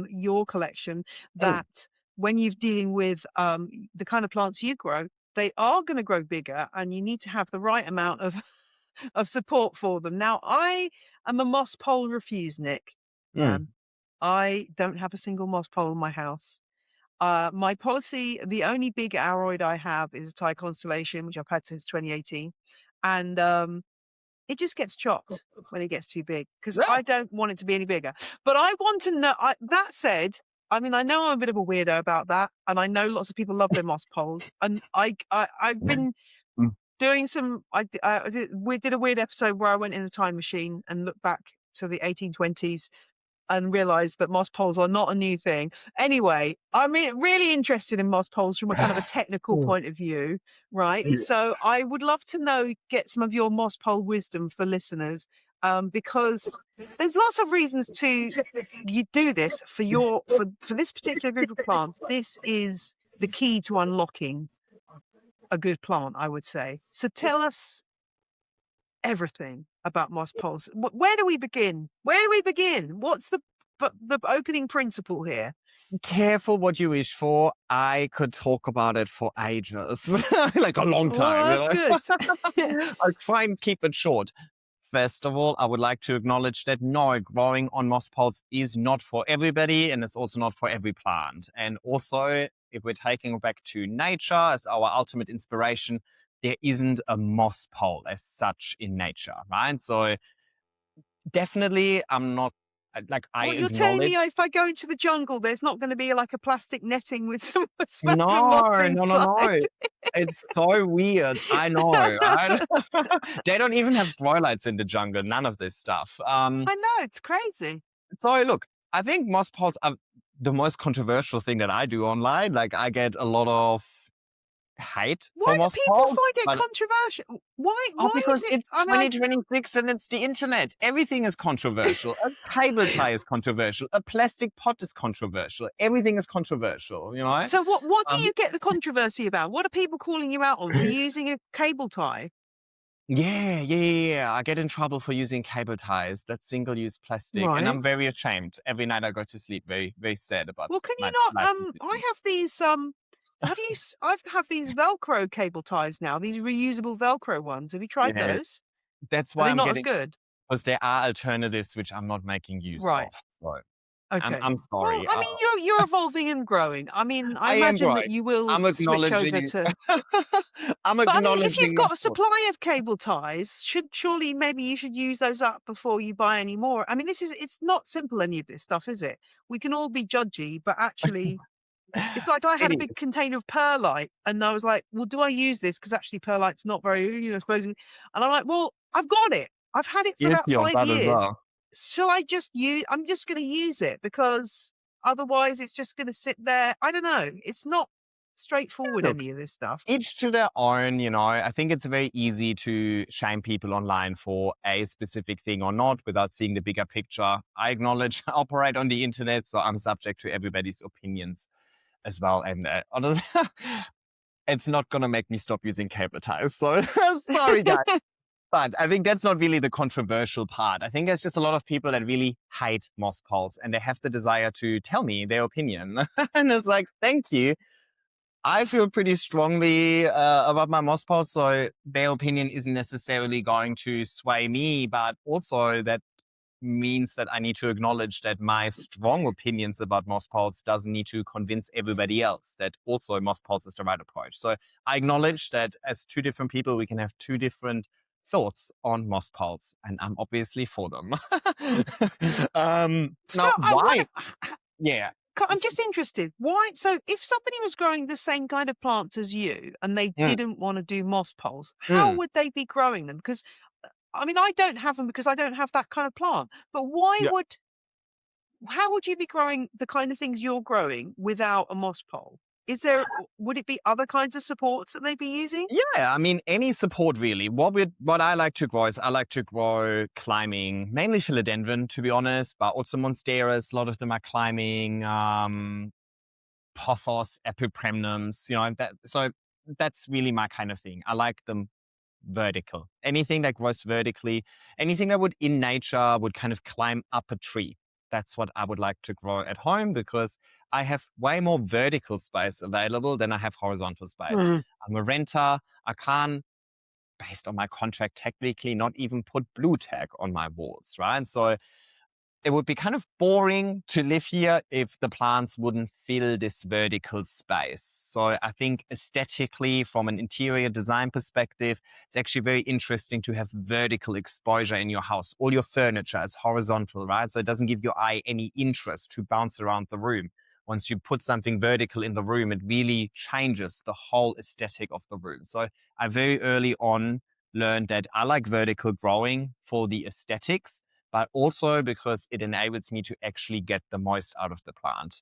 your collection, that when you're dealing with the kind of plants you grow, they are going to grow bigger, and you need to have the right amount of of support for them. Now, I am a moss pole refusenik. I don't have a single moss pole in my house. My policy, the only big aroid I have is a Thai constellation, which I've had since 2018. And it just gets chopped when it gets too big, because I don't want it to be any bigger. But I want to know, that said, I mean, I know I'm a bit of a weirdo about that, and I know lots of people love their moss poles. And I've been doing some, we did a weird episode where I went in a time machine and looked back to the 1820s and realized that moss poles are not a new thing. Anyway, I'm really interested in moss poles from a kind of a technical point of view, right? So I would love to get some of your moss pole wisdom for listeners, because there's lots of reasons you do this for this particular group of plants. This is the key to unlocking a good plant, I would say. So tell us everything about moss poles. Where do we begin? What's the opening principle here? Careful what you wish for. I could talk about it for ages, like a long time. Oh, that's good. I'll try and keep it short. First of all, I would like to acknowledge that no, growing on moss poles is not for everybody, and it's also not for every plant. And also, if we're taking it back to nature as our ultimate inspiration, there isn't a moss pole as such in nature, right? So definitely, I'm not You're telling me if I go into the jungle, there's not going to be like a plastic netting with some No. moss inside? It's so weird. I know. They don't even have grow lights in the jungle. None of this stuff. I know, it's crazy. So look, I think moss poles are the most controversial thing that I do online. Like, I get a lot of hate for Why do moss people poles. find it controversial? Why Because is it? it's 2026 and it's the internet. Everything is controversial. A cable tie is controversial. A plastic pot is controversial. Everything is controversial, So what do you get the controversy about? What are people calling you out on for using a cable tie? Yeah. I get in trouble for using cable ties. That's single-use plastic, Right. and I'm very ashamed. Every night I go to sleep very, very sad about. Well, can you not? I have these. I have these Velcro cable ties now. These reusable Velcro ones. Have you tried those? That's Are why they I'm not getting, as good? because there are alternatives which I'm not making use Right. of. So Okay. I'm sorry. Well, I mean, you're evolving and growing. I mean, I am imagine that growing. you will I'm switch over acknowledging. to. I'm But I mean, if acknowledging. you've got a supply of cable ties, surely maybe you should use those up before you buy any more. I mean, it's not simple, any of this stuff, is it? We can all be judgy, but actually, it's like I had a big container of perlite, and I was like, well, do I use this? Because actually perlite's not very, supposedly. And I'm like, well, I've got it. I've had it for about 5 years. Shall I just I'm just going to use it, because otherwise it's just going to sit there. I don't know. It's not straightforward, any of this stuff. Each to their own, I think it's very easy to shame people online for a specific thing or not without seeing the bigger picture. I acknowledge I operate on the internet, so I'm subject to everybody's opinions as well. And honestly, it's not going to make me stop using cable ties. So sorry, guys. But I think that's not really the controversial part. I think there's just a lot of people that really hate moss poles, and they have the desire to tell me their opinion. And it's like, thank you. I feel pretty strongly about my moss poles, so their opinion isn't necessarily going to sway me, but also that means that I need to acknowledge that my strong opinions about moss poles doesn't need to convince everybody else that also moss poles is the right approach. So I acknowledge that as two different people, we can have two different thoughts on moss poles, and I'm obviously for them. So Now, I why? wonder, Yeah. I'm just interested. Why? So if somebody was growing the same kind of plants as you and they Mm, didn't want to do moss poles, how mm, would they be growing them? Because I mean, I don't have them because I don't have that kind of plant. But yeah. how would you be growing the kind of things you're growing without a moss pole? Would it be other kinds of supports that they'd be using? Yeah, I mean, any support really. What I like to grow is I like to grow climbing, mainly philodendron, to be honest, but also monsteras. A lot of them are climbing, pothos, epipremnums, so that's really my kind of thing. I like them vertical. Anything that grows vertically, anything that would in nature would kind of climb up a tree. That's what I would like to grow at home because I have way more vertical space available than I have horizontal space. Mm. I'm a renter. I can't, based on my contract, technically not even put blue tag on my walls, right? So it would be kind of boring to live here if the plants wouldn't fill this vertical space. So I think aesthetically, from an interior design perspective, it's actually very interesting to have vertical exposure in your house. All your furniture is horizontal, right? So it doesn't give your eye any interest to bounce around the room. Once you put something vertical in the room, it really changes the whole aesthetic of the room. So I very early on learned that I like vertical growing for the aesthetics, but also because it enables me to actually get the most out of the plant.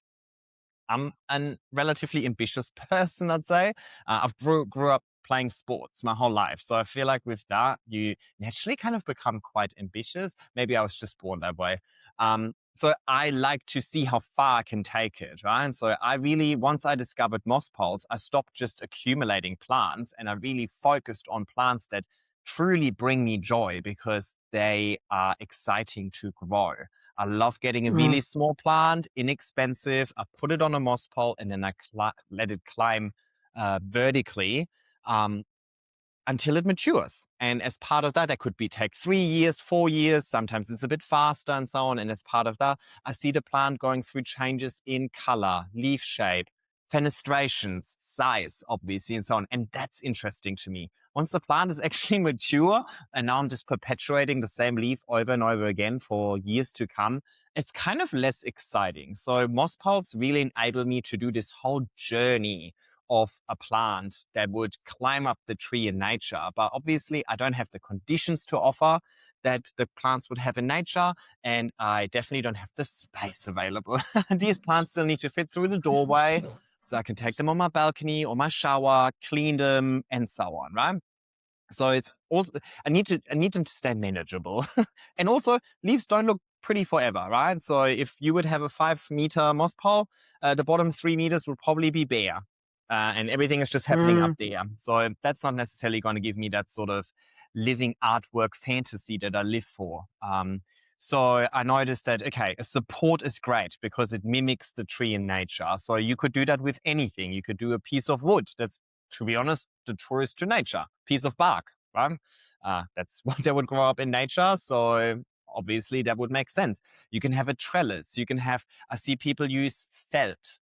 I'm a relatively ambitious person, I'd say. I've grew up playing sports my whole life. So I feel like with that, you naturally kind of become quite ambitious. Maybe I was just born that way. So I like to see how far I can take it, right? So I really, once I discovered moss poles, I stopped just accumulating plants and I really focused on plants that truly bring me joy because they are exciting to grow. I love getting a really small plant, inexpensive. I put it on a moss pole and then I let it climb vertically um, until it matures. And as part of that, that could be take 3 years, 4 years. Sometimes it's a bit faster and so on. And as part of that, I see the plant going through changes in color, leaf shape, fenestrations, size, obviously, and so on. And that's interesting to me. Once the plant is actually mature, and now I'm just perpetuating the same leaf over and over again for years to come, it's kind of less exciting. So moss poles really enable me to do this whole journey of a plant that would climb up the tree in nature. But obviously, I don't have the conditions to offer that the plants would have in nature, and I definitely don't have the space available. These plants still need to fit through the doorway, so I can take them on my balcony or my shower, clean them, and so on, right? So it's also I need them to stay manageable. And also leaves don't look pretty forever, right? So if you would have a 5-meter moss pole, the bottom 3 meters would probably be bare. And everything is just happening up there. So that's not necessarily going to give me that sort of living artwork fantasy that I live for. So I noticed that, okay, a support is great because it mimics the tree in nature. So you could do that with anything. You could do a piece of wood that's, to be honest, the truest to nature. Piece of bark, right? That's what they would grow up in nature. So obviously that would make sense. You can have a trellis. I see people use felt.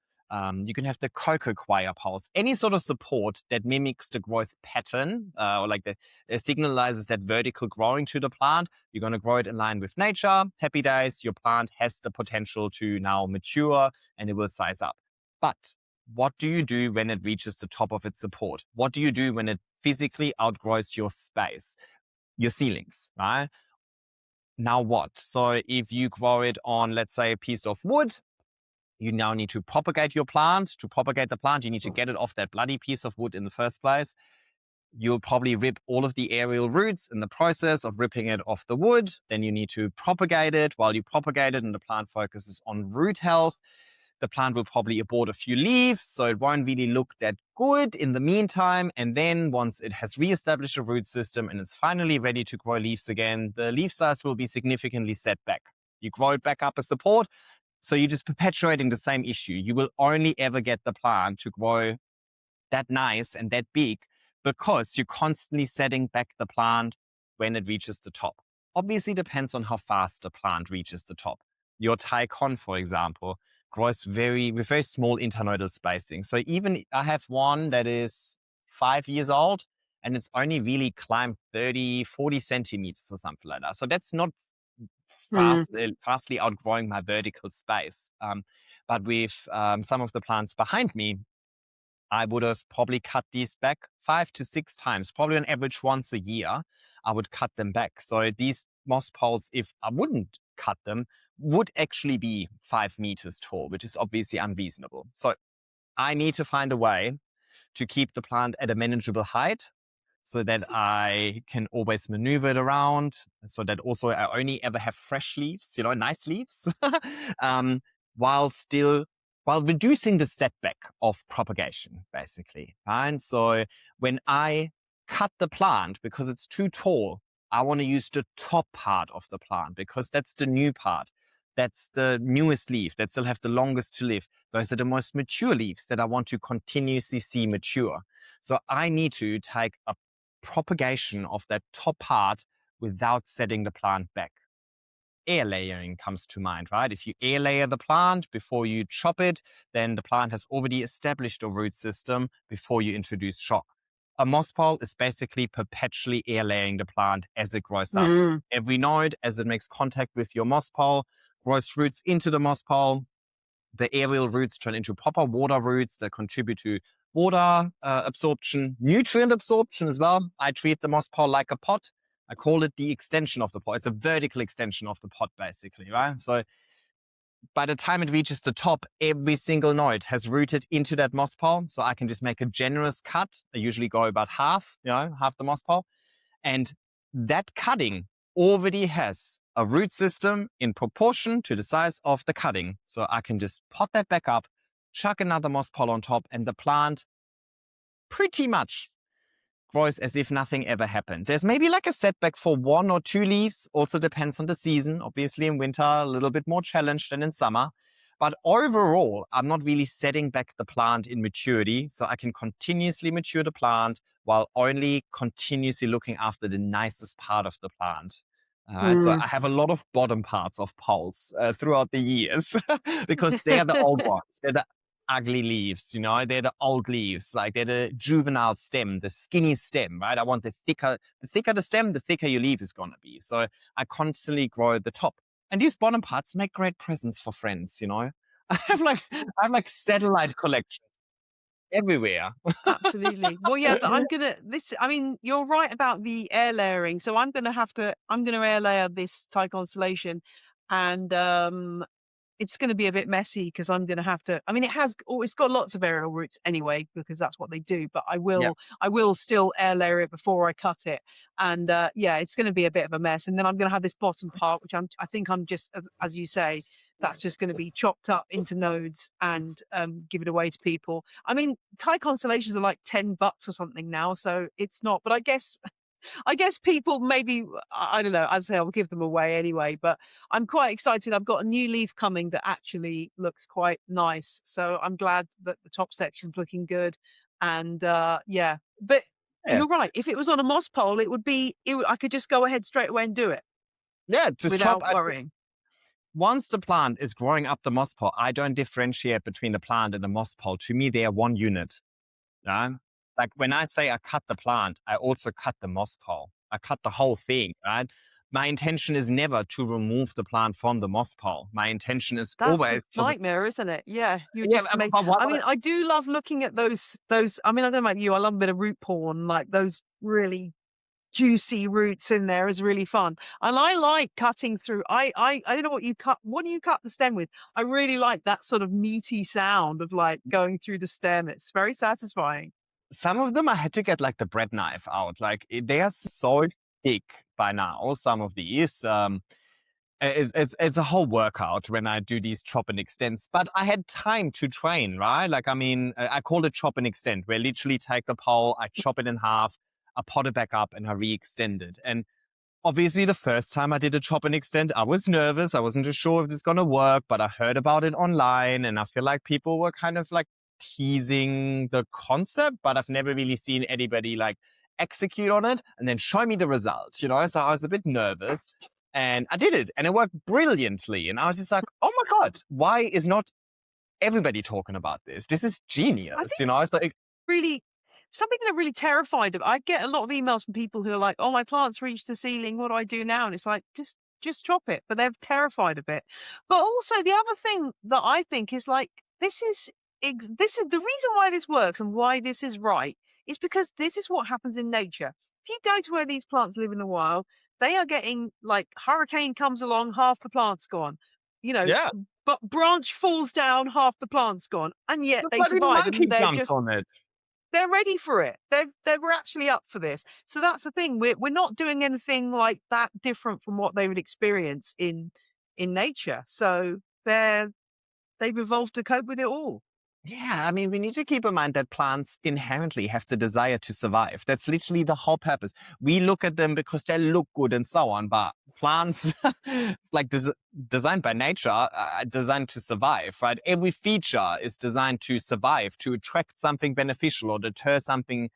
You can have the cocoa coir poles. Any sort of support that mimics the growth pattern, or like it signalizes that vertical growing to the plant. You're going to grow it in line with nature. Happy days. Your plant has the potential to now mature and it will size up. But what do you do when it reaches the top of its support? What do you do when it physically outgrows your space, your ceilings, right? Now what? So if you grow it on, let's say, a piece of wood, you now need to propagate your plant. To propagate the plant, you need to get it off that bloody piece of wood in the first place. You'll probably rip all of the aerial roots in the process of ripping it off the wood. Then you need to propagate it. While you propagate it and the plant focuses on root health, the plant will probably abort a few leaves, so it won't really look that good in the meantime. And then once it has reestablished a root system and is finally ready to grow leaves again, the leaf size will be significantly set back. You grow it back up as support, so you're just perpetuating the same issue. You will only ever get the plant to grow that nice and that big because you're constantly setting back the plant when it reaches the top. Obviously depends on how fast the plant reaches the top. Your Thai con, for example, grows with very small internodal spacing. So even I have one that is 5 years old and it's only really climbed 30, 40 centimeters or something like that. So that's not fastly outgrowing my vertical space. But with some of the plants behind me, I would have probably cut these back 5 to 6 times, probably on average once a year. I would cut them back. So these moss poles, if I wouldn't cut them, would actually be 5 meters tall, which is obviously unreasonable. So I need to find a way to keep the plant at a manageable height so that I can always maneuver it around, so that also I only ever have fresh leaves, nice leaves, um, while reducing the setback of propagation, basically. And so when I cut the plant because it's too tall, I want to use the top part of the plant because that's the new part. That's the newest leaf that still have the longest to live. Those are the most mature leaves that I want to continuously see mature. So I need to take a propagation of that top part without setting the plant back. Air layering comes to mind, right? If you air layer the plant before you chop it, then the plant has already established a root system before you introduce shock. A moss pole is basically perpetually air layering the plant as it grows up. Every node, as it makes contact with your moss pole, grows roots into the moss pole. The aerial roots turn into proper water roots that contribute to water absorption, nutrient absorption as well. I treat the moss pole like a pot. I call it the extension of the pot. It's a vertical extension of the pot, basically, right? So by the time it reaches the top, every single node has rooted into that moss pole. So I can just make a generous cut. I usually go about half the moss pole. And that cutting already has a root system in proportion to the size of the cutting. So I can just pot that back up, chuck another moss pole on top, and the plant pretty much grows as if nothing ever happened. There's maybe like a setback for 1 or 2 leaves. Also depends on the season. Obviously in winter, a little bit more challenged than in summer. But overall, I'm not really setting back the plant in maturity. So I can continuously mature the plant while only continuously looking after the nicest part of the plant. So I have a lot of bottom parts of poles throughout the years because they're the old ones. They're the ugly leaves, they're the old leaves, like they're the juvenile stem, the skinny stem, right? I want the thicker the stem, the thicker your leaf is going to be. So I constantly grow the top. And these bottom parts make great presents for friends, I have like satellite collections everywhere. Absolutely. Well, yeah, you're right about the air layering. So I'm going to air layer this Thai constellation, and it's going to be a bit messy because I'm going to have to, it's got lots of aerial roots anyway, because that's what they do, but I will still air layer it before I cut it. And it's going to be a bit of a mess. And then I'm going to have this bottom part, which I think I'm just, as you say, that's just going to be chopped up into nodes and give it away to people. I mean, Thai constellations are like $10 or something now, so it's not, but I guess people maybe, I don't know, as I say, I'll give them away anyway, but I'm quite excited. I've got a new leaf coming that actually looks quite nice. So I'm glad that the top section's looking good. And but Yeah. you're right. If it was on a moss pole, I could just go ahead straight away and do it Yeah, just without chop. worrying. Once the plant is growing up the moss pole, I don't differentiate between the plant and the moss pole. To me, they are one unit. Yeah? Like when I say I cut the plant, I also cut the moss pole. I cut the whole thing, right? My intention is never to remove the plant from the moss pole. My intention is That's a always for the nightmare, isn't it? Yeah, you yeah. just make. But what I mean, I do love looking at those. I mean, I don't know about you. I love a bit of root porn, like those really juicy roots in there is really fun. And I like cutting through. I don't know what you cut. What do you cut the stem with? I really like that sort of meaty sound of like going through the stem. It's very satisfying. some of them I had to get like the bread knife out. Like they are so thick by now. Some of these. It's a whole workout when I do these chop and extends, but I had time to train, right? Like, I mean, I call it chop and extend, where I literally take the pole, I chop it in half, I pot it back up, and I re-extend it. And obviously, the first time I did a chop and extend, I was nervous. I wasn't too sure if this is going to work, but I heard about it online, and I feel like people were kind of like teasing the concept, but I've never really seen anybody like execute on it and then show me the results, So I was a bit nervous. And I did it, and it worked brilliantly. And I was just like, oh my God, why is not everybody talking about this? This is genius, I think It's like, really something they're really terrified of. I get a lot of emails from people who are like, "Oh, my plant's reached the ceiling. What do I do now?" And it's like, just drop it. But they're terrified of it. But also the other thing that I think is like, this is the reason why this works and why this is right is because this is what happens in nature. If you go to where these plants live in the wild, they are getting like hurricane comes along, half the plant's gone. You know, Yeah. but branch falls down, half the plant's gone, and yet The they bloody survive, monkey and jumps on it. they're ready for it. They were actually up for this. So that's the thing. We're not doing anything like that different from what they would experience in nature. So they've evolved to cope with it all. Yeah, I mean, we need to keep in mind that plants inherently have the desire to survive. That's literally the whole purpose. We look at them because they look good and so on, but plants, like designed by nature, are designed to survive, right? Every feature is designed to survive, to attract something beneficial or deter something,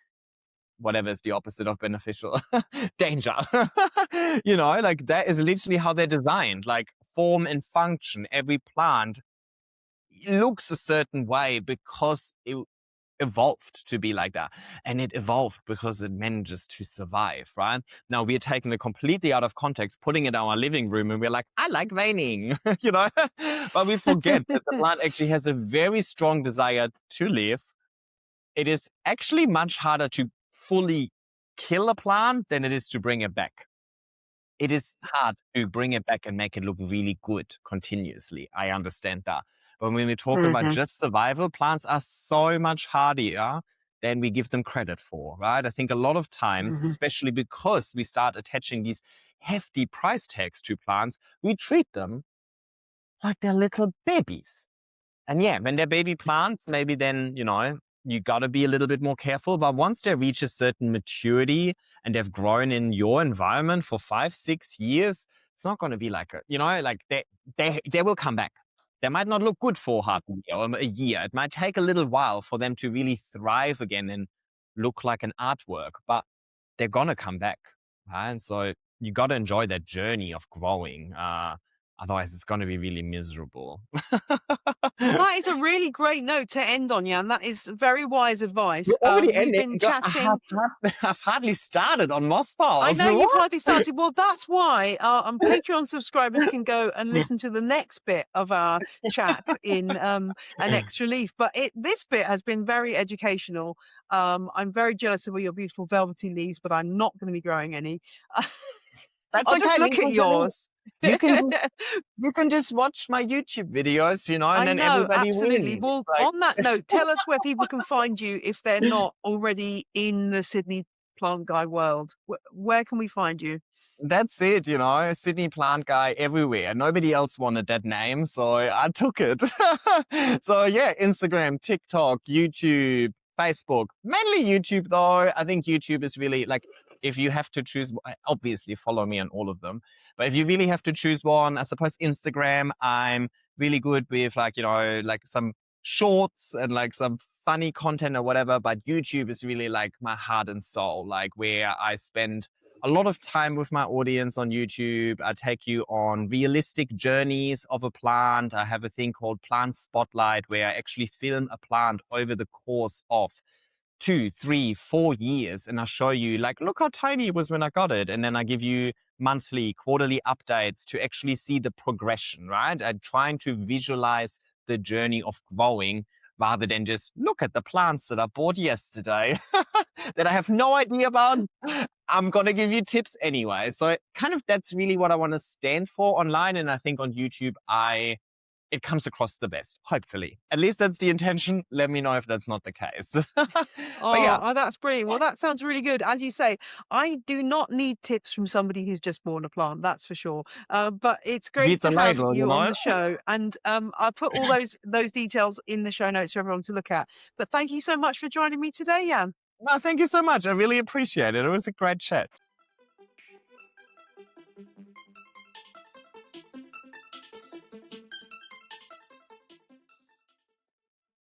whatever is the opposite of beneficial, danger. Like that is literally how they're designed, like form and function. Every plant looks a certain way because it evolved to be like that. And it evolved because it manages to survive, right? Now we're taking it completely out of context, putting it in our living room, and we're like, I like raining, But we forget that the plant actually has a very strong desire to live. It is actually much harder to fully kill a plant than it is to bring it back. It is hard to bring it back and make it look really good continuously. I understand that. But when we talk about just survival, plants are so much hardier than we give them credit for, right? I think a lot of times, especially because we start attaching these hefty price tags to plants, we treat them like they're little babies. And yeah, when they're baby plants, maybe then, you got to be a little bit more careful. But once they reach a certain maturity and they've grown in your environment for 5, 6 years, it's not going to be like, like they will come back. They might not look good for half a year or a year. It might take a little while for them to really thrive again and look like an artwork, but they're going to come back. Right? And so you got to enjoy that journey of growing. Otherwise, it's going to be really miserable. Well, that is a really great note to end on, Jan. That is very wise advice. We're already We've ending. been chatting. I've hardly started on moss piles. I know you've hardly started. Well, that's why our Patreon subscribers can go and listen to the next bit of our chat in an extra leaf. But this bit has been very educational. I'm very jealous of your beautiful velvety leaves, but I'm not going to be growing any. That's I'll just okay. look at yours. You can just watch my YouTube videos, and I then know, everybody absolutely. wins. Well, on that note, tell us where people can find you if they're not already in the Sydney Plant Guy world. Where can we find you? That's it, Sydney Plant Guy everywhere. Nobody else wanted that name, so I took it. So yeah, Instagram, TikTok, YouTube, Facebook. Mainly YouTube though. I think YouTube is really like, if you have to choose, obviously follow me on all of them. But if you really have to choose one, I suppose Instagram, I'm really good with like some shorts and like some funny content or whatever. But YouTube is really like my heart and soul, like where I spend a lot of time with my audience on YouTube. I take you on realistic journeys of a plant. I have a thing called Plant Spotlight where I actually film a plant over the course of 2, 3, 4 years. And I show you like, look how tiny it was when I got it. And then I give you monthly, quarterly updates to actually see the progression, right? I'm trying to visualize the journey of growing rather than just look at the plants that I bought yesterday that I have no idea about. I'm going to give you tips anyway. So that's really what I want to stand for online. And I think on YouTube, it comes across the best, hopefully. At least that's the intention. Let me know if that's not the case. Oh, that's brilliant. Well, that sounds really good. As you say, I do not need tips from somebody who's just bought a plant, that's for sure. But it's great to have you on the show. And I'll put all those details in the show notes for everyone to look at. But thank you so much for joining me today, Jan. No, thank you so much. I really appreciate it. It was a great chat.